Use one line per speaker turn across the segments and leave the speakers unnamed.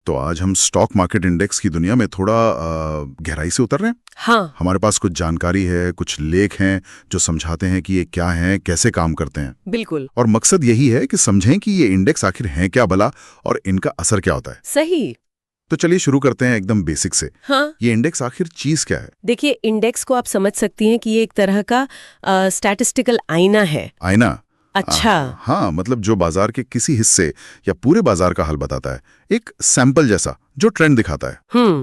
तो आज हम स्टॉक मार्केट इंडेक्स की दुनिया में थोड़ा गहराई से उतर रहे हैं।
हाँ,
हमारे पास कुछ जानकारी है, कुछ लेख हैं जो समझाते हैं कि ये क्या हैं, कैसे काम करते हैं।
बिल्कुल
और मकसद यही है कि समझें कि ये इंडेक्स आखिर हैं क्या भला और इनका असर क्या होता है।
सही।
तो चलिए शुरू करते हैं एकदम बेसिक से।
हाँ,
ये इंडेक्स आखिर चीज क्या है?
देखिए, इंडेक्स को आप समझ सकती हैं कि ये एक तरह का स्टैटिस्टिकल आईना है।
आईना?
अच्छा।
हाँ, मतलब जो बाजार के किसी हिस्से या पूरे बाजार का हाल बताता है, एक सैंपल जैसा जो ट्रेंड दिखाता है।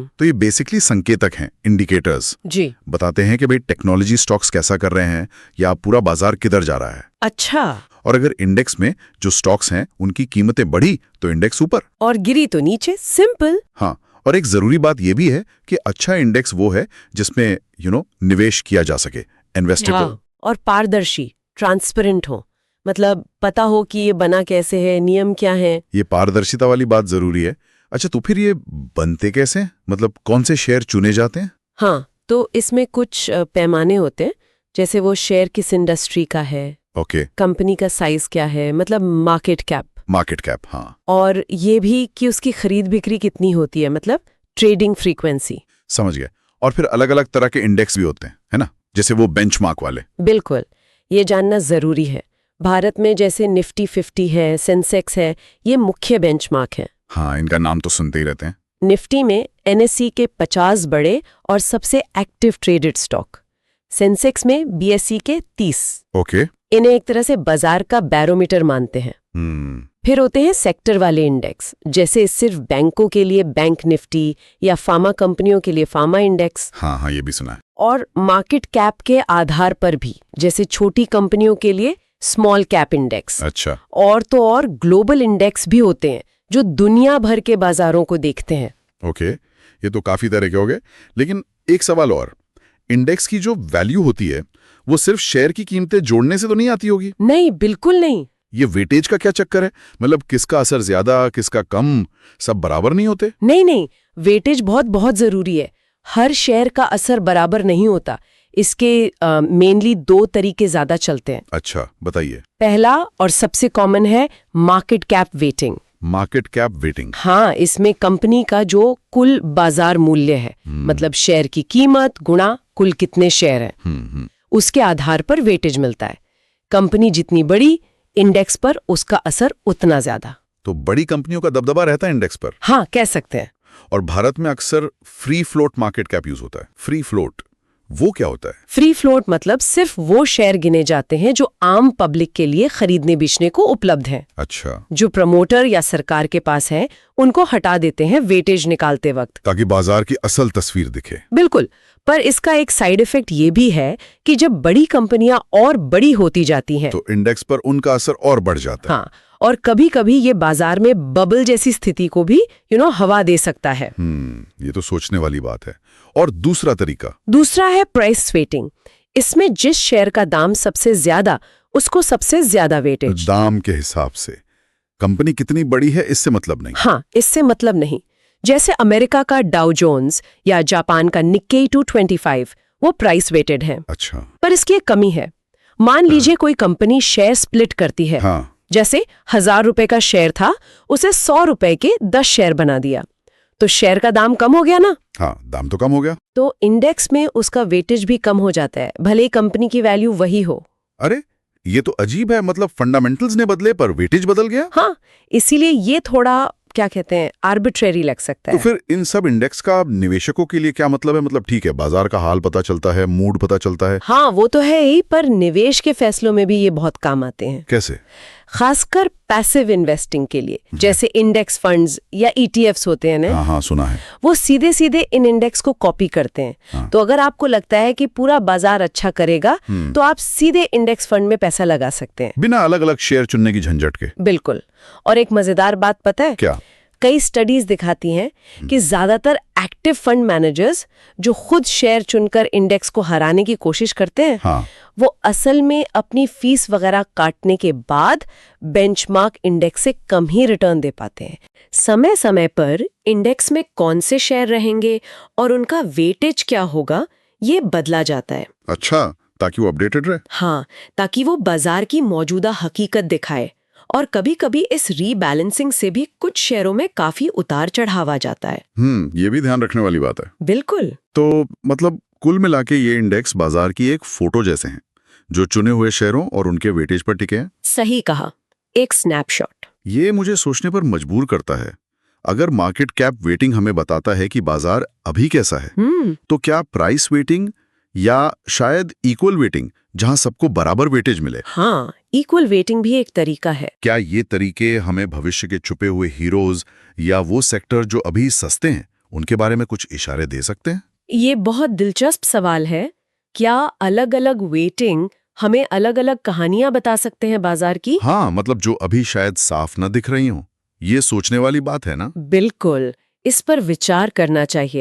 तो ये बेसिकली संकेतक हैं, इंडिकेटर्स।
जी।
बताते हैं कि भाई टेक्नोलॉजी स्टॉक्स कैसा कर रहे हैं या पूरा बाजार किधर जा रहा है।
अच्छा।
और अगर इंडेक्स में जो स्टॉक्स हैं उनकी कीमतें बढ़ी तो इंडेक्स ऊपर,
और गिरी तो नीचे। सिंपल।
हाँ। और एक जरूरी बात यह भी है कि अच्छा इंडेक्स वो है जिसमें निवेश किया जा सके, इन्वेस्टेबल।
हाँ, और पारदर्शी, ट्रांसपेरेंट हो, मतलब पता हो कि ये बना कैसे है, नियम क्या है।
ये पारदर्शिता वाली बात जरूरी है। अच्छा, तो फिर ये बनते कैसे हैं? मतलब कौन से शेयर चुने जाते हैं?
हाँ, तो इसमें कुछ पैमाने होते हैं, जैसे वो शेयर किस इंडस्ट्री का है,
ओके।
कंपनी का साइज क्या है, मतलब मार्केट कैप।
मार्केट कैप, हाँ।
और ये भी कि उसकी खरीद बिक्री कितनी होती है, मतलब ट्रेडिंग फ्रीक्वेंसी।
समझ गया। और फिर अलग अलग तरह के इंडेक्स भी होते हैं, है ना, जैसे वो बेंचमार्क वाले।
बिल्कुल, ये जानना जरूरी है। भारत में जैसे निफ्टी 50 है, सेंसेक्स है, ये मुख्य बेंचमार्क है।
हाँ, इनका नाम तो सुनते ही रहते हैं।
निफ्टी में एनएसई के 50 बड़े और सबसे एक्टिव ट्रेडेड स्टॉक, सेंसेक्स में बीएसई के 30।
ओके।
इन्हें एक तरह से बाजार का बैरोमीटर मानते हैं। फिर होते हैं सेक्टर वाले इंडेक्स, जैसे सिर्फ बैंकों के लिए बैंक निफ्टी या फार्मा कंपनियों के लिए फार्मा इंडेक्स।
हाँ हाँ, ये भी सुना है।
और मार्केट कैप के आधार पर भी, जैसे छोटी कंपनियों के लिए स्मॉल कैप इंडेक्स।
अच्छा।
और तो और ग्लोबल इंडेक्स भी होते हैं जो दुनिया भर के बाजारों को देखते हैं।
ओके, ये तो काफी तरह के हो गए। लेकिन एक सवाल और, इंडेक्स की जो वैल्यू होती है वो सिर्फ शेयर की कीमतें जोड़ने से तो नहीं आती होगी?
नहीं, बिल्कुल नहीं।
ये वेटेज का क्या चक्कर है? मतलब किसका असर ज्यादा, किसका कम, सब बराबर नहीं होते?
नहीं नहीं, वेटेज बहुत बहुत जरूरी है। हर शेयर का असर बराबर नहीं होता। इसके मेनली 2 तरीके ज्यादा चलते हैं।
अच्छा, बताइए।
पहला और सबसे कॉमन है market cap waiting.
Market cap waiting?
हाँ, इसमें कंपनी का जो कुल बाजार मूल्य है, मतलब शेयर की कीमत गुणा कुल कितने शेयर हैं, उसके आधार पर वेटेज मिलता है। कंपनी जितनी बड़ी, इंडेक्स पर उसका असर उतना ज्यादा।
तो बड़ी कंपनियों का दबदबा रहता है इंडेक्स पर?
हाँ, कह सकते हैं।
और भारत में अक्सर free float market cap use होता है। फ्री फ्लोट वो क्या होता है?
फ्री फ्लोट मतलब सिर्फ वो शेयर गिने जाते हैं जो आम पब्लिक के लिए खरीदने बेचने को उपलब्ध हैं।
अच्छा।
जो प्रमोटर या सरकार के पास है उनको हटा देते हैं वेटेज निकालते वक्त,
ताकि बाजार की असल तस्वीर दिखे।
बिल्कुल। पर इसका एक साइड इफेक्ट ये भी है कि जब बड़ी कंपनियां और बड़ी होती जाती हैं
तो इंडेक्स पर उनका असर और बढ़ जाता है।
हाँ, और कभी कभी ये बाजार में बबल जैसी स्थिति को भी हवा दे सकता है।
ये तो सोचने वाली बात है। और दूसरा तरीका?
दूसरा है प्राइस वेटिंग। इसमें जिस शेयर का दाम सबसे ज्यादा, उसको सबसे ज्यादा वेटेज।
दाम के हिसाब से कंपनी कितनी बड़ी है इससे मतलब नहीं?
हाँ, इससे मतलब नहीं। जैसे अमेरिका का डाउ जोन्स या जापान का निक्केई 225, वो प्राइस वेटेड है।
अच्छा।
पर इसकी एक कमी है। मान लीजिए कोई कंपनी शेयर स्प्लिट करती है।
हाँ।
जैसे 1000 रुपए का शेयर था, उसे 100 रुपए के 10 शेयर बना दिया, तो शेयर का दाम कम हो गया ना?
हाँ, दाम तो कम हो गया।
तो इंडेक्स में उसका वेटेज भी कम हो जाता है, भले ही कंपनी की वैल्यू वही हो।
अरे, ये तो अजीब है। मतलब फंडामेंटल्स ने बदले पर वेटेज बदल गया।
हाँ, इसीलिए ये थोड़ा क्या कहते हैं, आर्बिट्रेरी लग सकता है।
तो फिर इन सब इंडेक्स का निवेशकों के लिए क्या मतलब है? मतलब ठीक है, बाजार का हाल पता चलता है, मूड पता चलता है।
हाँ, वो तो है ही, पर निवेश के फैसलों में भी ये बहुत काम आते हैं।
कैसे?
खासकर पैसिव इन्वेस्टिंग के लिए, जैसे इंडेक्स फंड्स या ईटीएफ्स होते हैं ना।
हाँ हाँ, सुना है।
वो सीधे सीधे इन इंडेक्स को कॉपी करते हैं।
हाँ।
तो अगर आपको लगता है कि पूरा बाजार अच्छा करेगा, तो आप सीधे इंडेक्स फंड में पैसा लगा सकते हैं,
बिना अलग अलग शेयर चुनने की झंझट के।
बिल्कुल। और एक मजेदार बात पता है
क्या?
कई स्टडीज दिखाती हैं कि ज्यादातर एक्टिव फंड मैनेजर्स जो खुद शेयर चुनकर इंडेक्स को हराने की कोशिश करते हैं,
हाँ।
वो असल में अपनी फीस वगैरह काटने के बाद बेंचमार्क इंडेक्स से कम ही रिटर्न दे पाते हैं। समय समय पर इंडेक्स में कौन से शेयर रहेंगे और उनका वेटेज क्या होगा, ये बदला जाता है।
अच्छा, ताकि वो अपडेटेड रहे।
हाँ, ताकि वो बाजार की मौजूदा हकीकत दिखाए और कभी-कभी इस रीबैलेंसिंग से भी कुछ शेयरों में काफी उतार चढ़ाव आ जाता है।
ये भी ध्यान रखने वाली बात है।
बिल्कुल।
तो मतलब कुल मिला के ये इंडेक्स बाजार की एक फोटो जैसे हैं, जो चुने हुए शेयरों और उनके वेटेज पर टिके हैं।
सही कहा, एक स्नैपशॉट।
ये मुझे सोचने पर मजबूर करता है। अगर मार्केट कैप वेटिंग हमें बताता है कि बाजार अभी कैसा है, तो क्या प्राइस वेटिंग या शायद इक्वल वेटिंग, जहां सबको बराबर वेटेज मिले?
हाँ, इक्वल वेटिंग भी एक तरीका है।
क्या ये तरीके हमें भविष्य के छुपे हुए हीरोज या वो सेक्टर जो अभी सस्ते हैं, उनके बारे में कुछ इशारे दे सकते हैं?
ये बहुत दिलचस्प सवाल है। क्या अलग-अलग वेटिंग हमें अलग-अलग कहानियां बता सकते हैं बाजार की?
हाँ, मतलब जो अभी शायद साफ न दिख रही हो। ये सोचने वाली बात है ना?
बिल्कुल, इस पर विचार करना चाहिए।